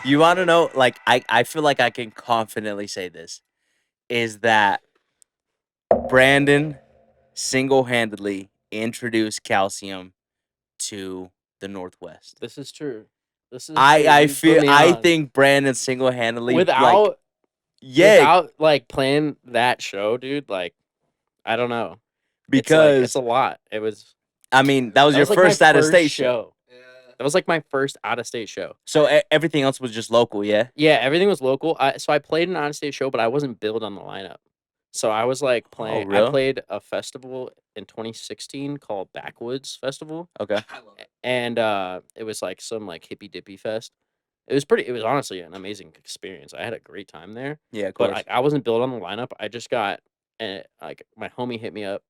You want to know? Like, I feel like I can confidently say this is that Brandon single-handedly introduced calcium to the Northwest. This is true. This is I true. I You put feel me I on. think Brandon single-handedly like Without yeah, without like playing that show, dude, like I don't know. It's like it's because a lot. It was I mean that was that your was like my first out of first state show. show. That was like my first out of state show. So everything else was just local, yeah. Yeah, everything was local. So I played an out of state show, but I wasn't billed on the lineup. So I was like Oh, playing. I real? played a festival in 2016 called Backwoods Festival, Okay. and it was like some like hippy dippy fest. It was pretty. It was honestly an amazing experience. I had a great time there. Yeah, of But course. I wasn't billed on the lineup. I just got like my homie hit me up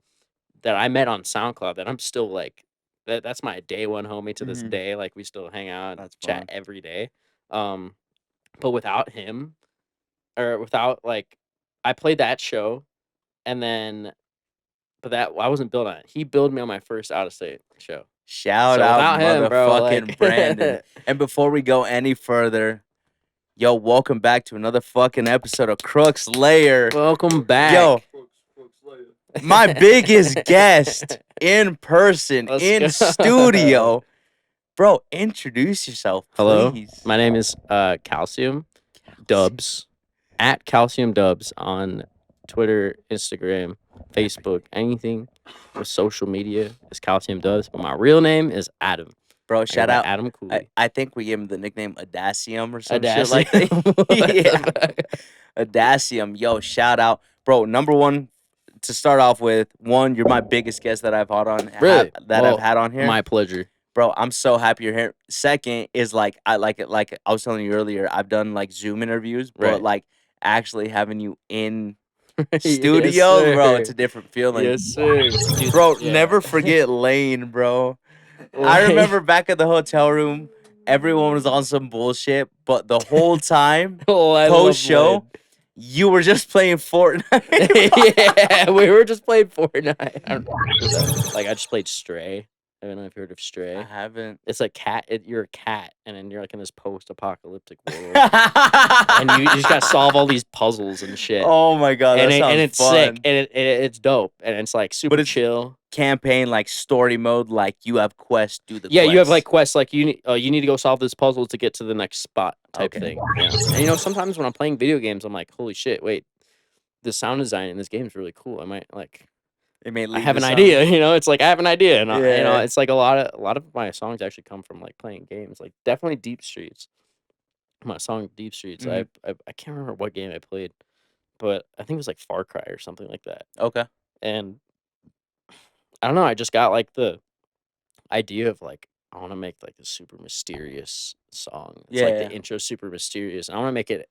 that I met on SoundCloud. That I'm still like that's my day one homie to this Mhm. day. Like we still hang out, and That's chat fun. every day. Um, but without him or without like, I played that show, and then but that I wasn't billed on it. He billed me on my first out of state show. Shout So out without him, bro, motherfucking like Brandon. And before we go any further, yo, welcome back to another fucking episode of Crook's Lair. welcome back. Yo, my biggest guest in person, Let's in go. studio. Bro, introduce yourself, Hello, please. my name is Calcium Dubs at Calcium Dubs on Twitter, Instagram, Facebook, anything with social media is Calcium Dubs. But my real name is Adam. Bro, I go shout by out. Adam Cooley. I think we gave him the nickname Adacium or some shit Audacity. like that. What the Yeah. fuck? Adacium. Yo, shout out. Bro, number one, to start off with, one, you're my biggest guest that I've had on Really? that I've had on here. My pleasure. Bro, I'm so happy you're here. Second is like I like it like I was telling you earlier, I've done like Zoom interviews, but Right. like actually having you in Yes, studio, bro, it's sir. a different feeling. Yes, sir. Dude, Bro, yeah. never forget Lane, bro. I Like- remember back at the hotel room, everyone was on some bullshit, but the whole time, Oh, I love post show, Lloyd. you were just playing Fortnite. Yeah, we were just playing Fortnite. I don't know. Like I just played Stray. I don't know if you heard of I Stray. haven't. It's a cat. You're a cat, and then you're like in this post-apocalyptic world, and you just gotta solve all these puzzles and shit. Oh my god, that And sounds it's fun. sick, and it's dope, and it's like super it's- chill. Campaign like story mode, like you have quests, do the Yeah, you have like quests. quests, like you need to go solve this puzzle to get to the next spot type Okay. thing. Yeah, and sometimes when I'm playing video games, I'm like, holy shit, wait, the sound design in this game is really cool. I might like. It may I lead have to an something. idea, it's like I have an idea, and Yeah. it's like a lot of my songs actually come from like playing games, like definitely Deep Streets. My song Deep Streets, Mhm. I can't remember what game I played, but I think it was like Far Cry or something like that. Okay. And I don't know, I just got like the idea of like I want to make like a super mysterious song. It's like Yeah. the intro super mysterious, and I want to make it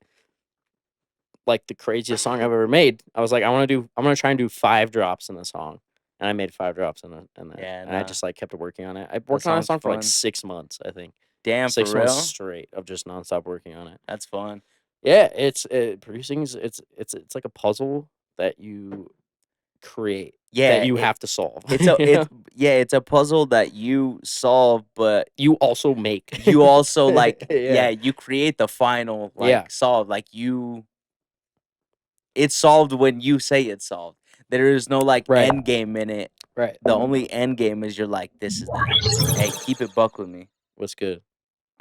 like the craziest song I've ever made. I was like, I'm gonna try and do 5 drops in the song, and I made 5 drops in that, Yeah, and I nah. just like kept working on it. I worked on that sounds song for like fun. 6 months, I think. Damn, for 6 months real? straight of just nonstop working on it. That's fun. Yeah, producing is it's like a puzzle that you create Yeah, that you have to solve. it's a it's a puzzle that you solve, but you also make. you also like Yeah. you create the final like Yeah. solve. Like it's solved when you say it's solved. There is no like Right. end game in it. Right. The only end game is you're like, this is the hey, keep it buck with me. What's good?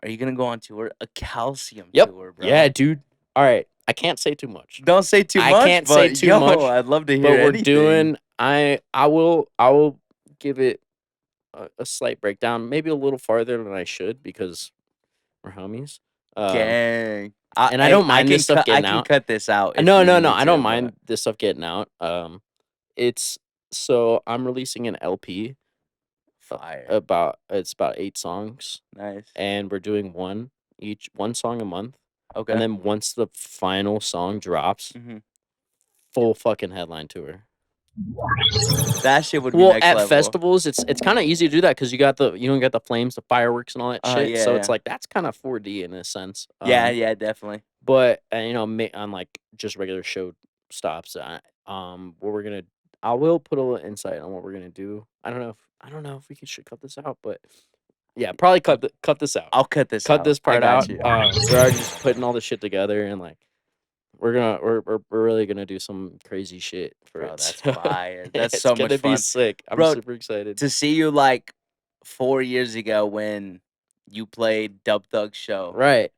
Are you gonna go on tour? A calcium Yep. tour, bro. Yeah, dude. All right. I can't say too much. Don't say too I much. can't but, say too yo, much, I'd love to hear But we're anything. doing I will give it a slight breakdown, maybe a little farther than I should because we're homies. Gang. And I don't mind this stuff I getting can out. cut this out. if No, you no, need no. me I to, don't but- mind this stuff getting out. It's so I'm releasing an LP Fire. it's about 8 songs, Nice. and we're doing one song a month. Okay. And then once the final song drops, Mhm. full fucking headline tour. That shit would be Well, next at level. festivals, it's kind of easy to do that because you don't get the flames, the fireworks, and all that shit. Yeah, So it's yeah. like that's kind of 4D in a sense. Yeah, definitely. But on like just regular show stops, what we're gonna, I will put a little insight on what we're gonna do. I don't know if we should cut this out, but Yeah, probably cut this out. I'll cut this Cut out. this I part got out. you. We're already just putting all this shit together, and like we're really gonna do some crazy shit for Bro, it. that's So fire. That's it's so gonna much be fun. sick. I'm Bro, super excited. To see you like 4 years ago when you played Dub Thug Show Right.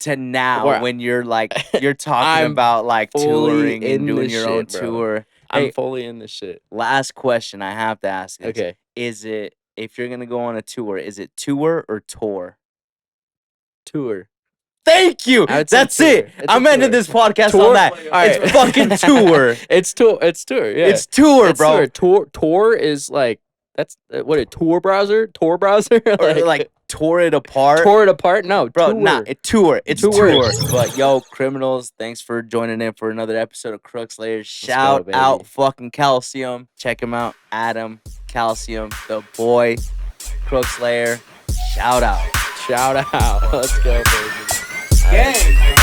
to now Where when you're like you're talking I'm about like fully touring and in doing this your own shit, bro. tour. I'm Hey, fully in this shit. last question I have to ask is, Okay. is it, if you're gonna go on a tour, is it tour or tour? Tour. Thank you. I would say That's it. tour. It's a I'm ending tour. this podcast Tour? on that. Alright. It's fucking tour. It's tour. It's tour. Yeah. It's tour, It's bro. Tour is like that's what a tour browser. Tour browser. Or like tore it apart. tore it apart. No, Bro, tour. nah, tour. It's Tour. tour. But yo, criminals, thanks for joining in for another episode of Crooks Lair. Shout baby. out fucking Calcium. Check him out. Adam, Calcium, the boy, Crooks Lair. Shout out. Shout out. Let's go, baby. Gang.